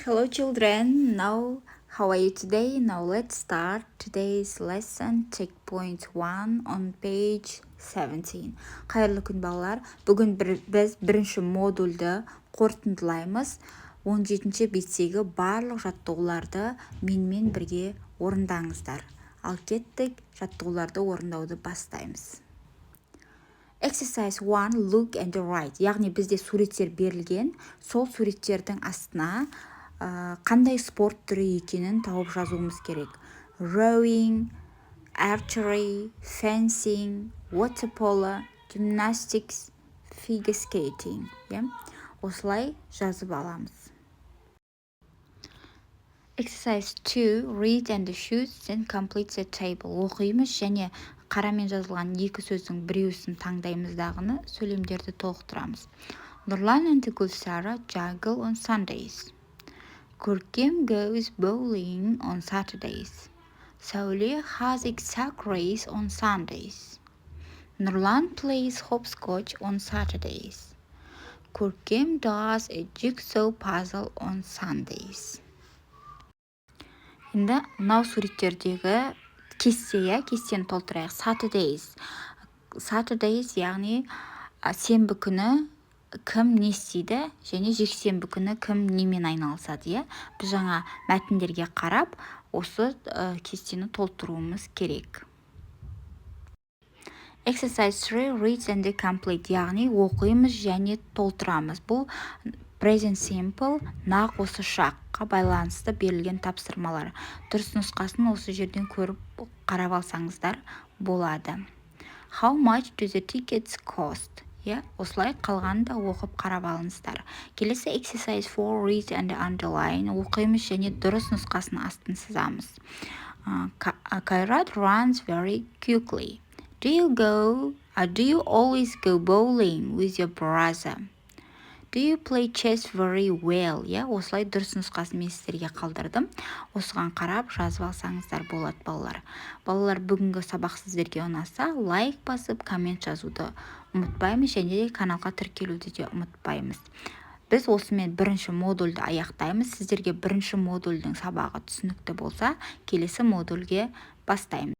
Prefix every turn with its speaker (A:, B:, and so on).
A: Hello children, now how are you today? Now let's start today's lesson. Take point 1 on page 17. Қайырлы күн балалар. Бүгін біз бірінші модульді қорытындылаймыз. 17-ші беттегі барлық жаттығуларды менімен бірге орындаңыздар. Ал кеттік, жаттығуларды орындауды бастаймыз. Exercise 1, look and write. Яғни бізде суреттер берілген, сол суреттердің астына қандай спорт түрі екенін тауып жазуымыз керек. Rowing, archery, fencing, water polo, gymnastics, figure skating. Осылай жазып аламыз. Exercise 2, read and choose and complete the table. Оқимыз және қарамен жазылған екі сөздің біреусін таңдаймыздағыны сөйлемдерді толықтырамыз. Нұрлан and Gulsara juggle on Sundays. Көркем goes bowling on Saturdays. Сәуле has exact race on Sundays. Nurlan plays hopscotch on Saturdays. Көркем does a jigsaw puzzle on Sundays. Енді мынау суреттердегі кестені толтырайық. Saturdays яғни сенбі күні кім не істейді және жексенбі күні кім немен айналысады. Біз жаңа мәтіндерге қарап осы кестені толтыруымыз керек. Exercise 3, read and complete. Яғни оқимыз және толтырамыз. Бұл present simple, нақ осы шаққа байланысты берілген тапсырмалар. Дұрыс нұсқасын осы жерден көріп қарап алсаңыздар болады. How much do the tickets cost? Осылай қалғанда оқып қарап алыңыздар. Келесі exercise 4, read and underline. Оқимыз және дұрыс нұсқасын астын сызамыз. Kairat runs very quickly. Do you always go bowling with your brother? Do you play chess very well? Осылай дұрыс нұсқасын мен сіздерге қалдырдым. Осыған қарап жазып алсаңыздар болады балалар. Балалар, бүгінгі сабақ сіздерге ұнаса, лайк басып, коммент жазуды ұмытпаймыз және де каналға тіркелуді де ұмытпаймыз. Біз осымен бірінші модульді аяқтаймыз. Сіздерге бірінші модульдің сабағы түсінікті болса, келесі модульге бастаймыз.